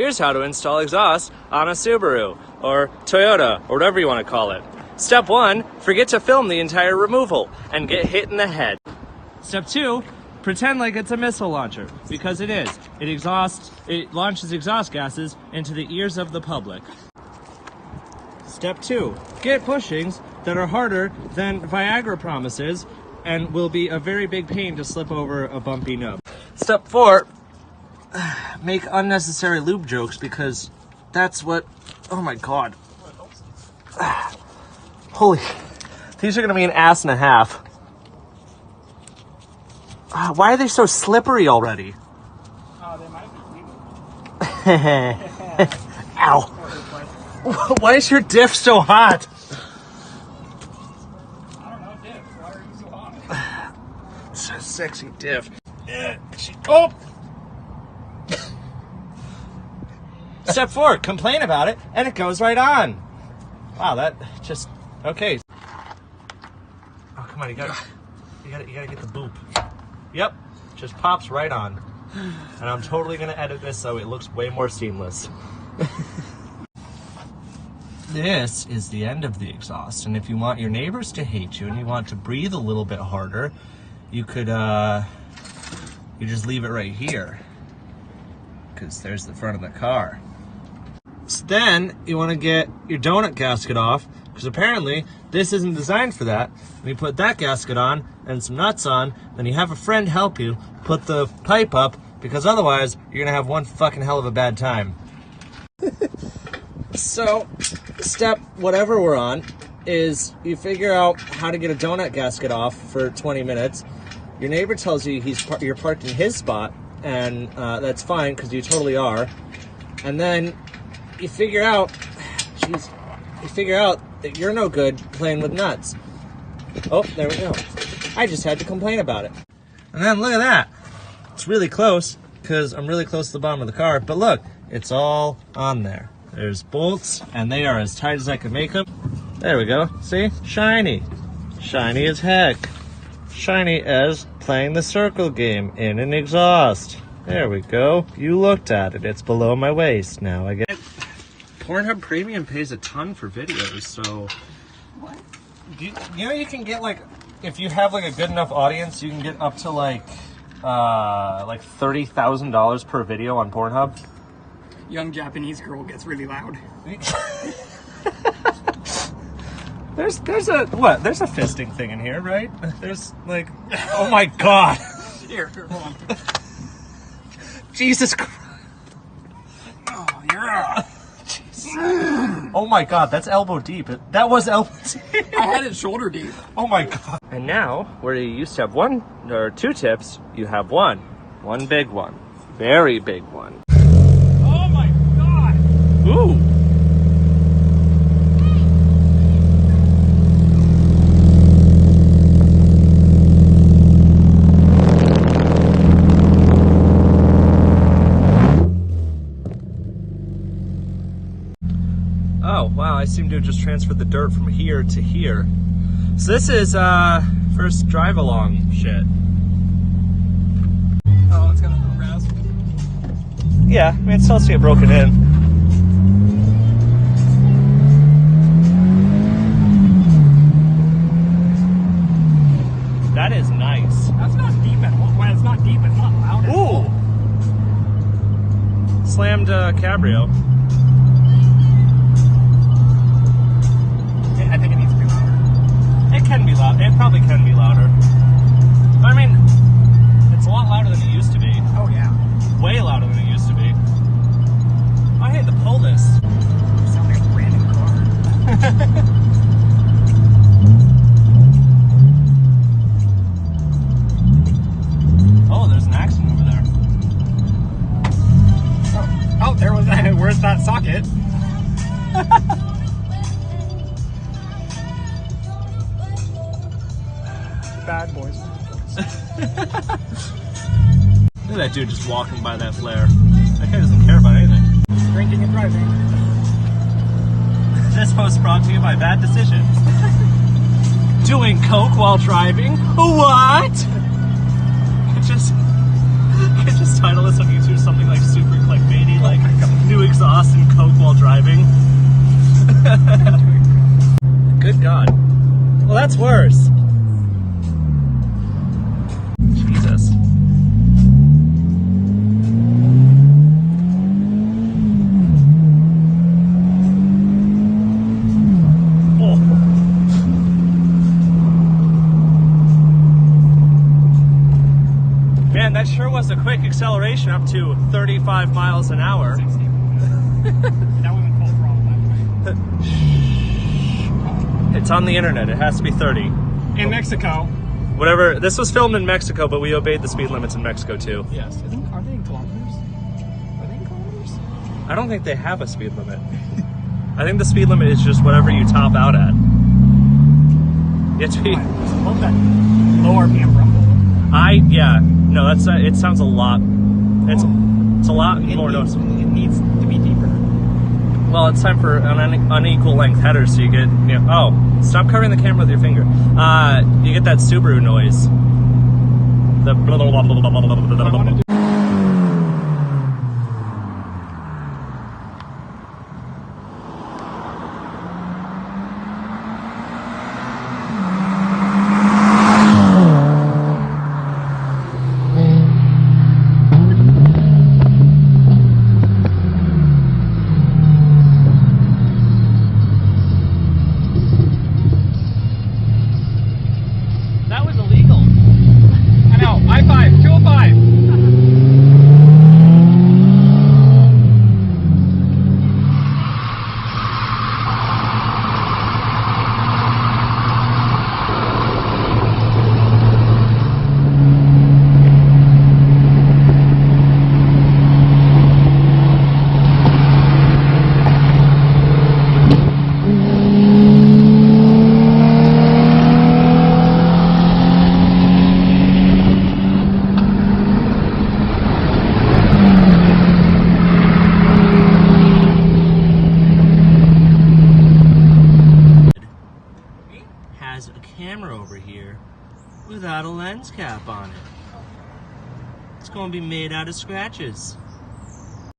here's how to install exhaust on a Subaru, or Toyota, or whatever you want to call it. Step 1, forget to film the entire removal, and get hit in the head. Step 2, pretend like it's a missile launcher, because it is. It launches exhaust gases into the ears of the public. Step 2, get bushings that are harder than Viagra promises and will be a very big pain to slip over a bumpy nub. Step 4, make unnecessary lube jokes because that's what, oh my god. Holy, these are gonna be an ass and a half. Why are they so slippery already? They might be. Ow. Why is your diff so hot? I don't know, diff. Why are you so hot? It's a sexy diff. Oh! Step 4, complain about it, and it goes right on. Wow, that just, okay. Oh, come on, you gotta get the boop. Yep, just pops right on. And I'm totally gonna edit this so it looks way more seamless. This is the end of the exhaust, and if you want your neighbors to hate you and you want to breathe a little bit harder, you could, you just leave it right here, because there's the front of the car. So then you want to get your donut gasket off, because apparently this isn't designed for that. And you put that gasket on and some nuts on, then you have a friend help you put the pipe up, because otherwise you're gonna have one fucking hell of a bad time. So, step whatever we're on is you figure out how to get a donut gasket off for 20 minutes. Your neighbor tells you you're parked in his spot, and that's fine because you totally are. And then you figure out, that you're no good playing with nuts. Oh, there we go. I just had to complain about it. And then look at that. It's really close because I'm really close to the bottom of the car, but look, it's all on there. There's bolts, and they are as tight as I can make them. There we go. See? Shiny. Shiny as heck. Shiny as playing the circle game in an exhaust. There we go. You looked at it. It's below my waist. Now I get it. Pornhub Premium pays a ton for videos, so... What? You know you can get, like, if you have, like, a good enough audience, you can get up to, like $30,000 per video on Pornhub. Young Japanese girl gets really loud. There's a fisting thing in here, right? There's like, oh my god. Here, hold on. Jesus Christ. Oh, yeah. Oh my god, that's elbow deep. That was elbow deep. I had it shoulder deep. Oh my god. And now, where you used to have one or two tips, you have one. One big one. Very big one. Oh my god. Ooh. Oh, wow, I seem to have just transferred the dirt from here to here. So this is first drive along shit. Oh, it's got a little rasp. Yeah, I mean, it still has to get broken in. That is nice. That's not deep at all. Well, it's not deep, it's not loud at all. Ooh! Slammed cabrio. I think it needs to be louder. It can be loud. It probably can be louder. But I mean, it's a lot louder than it used to be. Oh, yeah. Way louder than it used to be. I hate to pull this. You sound like a brand new car. Oh, there's an accident over there. Oh, there was that. Where's that socket? Bad boys. Look at that dude just walking by that flare. That guy doesn't care about anything. Drinking and driving. This post brought to you by Bad Decisions. Doing coke while driving? What? Could just title this on YouTube something like super clickbaity, like new exhaust and coke while driving. Good God. Well, that's worse. Jesus. Oh. Man, that sure was a quick acceleration up to 35 miles an hour. 60. That wasn't full throttle that time. It's on the internet. It has to be 30. In Mexico. Whatever. This was filmed in Mexico, but we obeyed the speed limits in Mexico too. Yes. Are they in kilometers? Are they in kilometers? I don't think they have a speed limit. I think the speed limit is just whatever you top out at. You have to be. I love that low RPM rumble. Yeah. No, that's it sounds a lot. It's a lot more noticeable. It needs to be deeper. Well, it's time for an unequal length header, so you get, oh, stop covering the camera with your finger. You get that Subaru noise. The blah, blah, blah, blah, blah, blah, blah, blah, blah. That was illegal. I know. I-5, 205. Has a camera over here without a lens cap on it. It's going to be made out of scratches.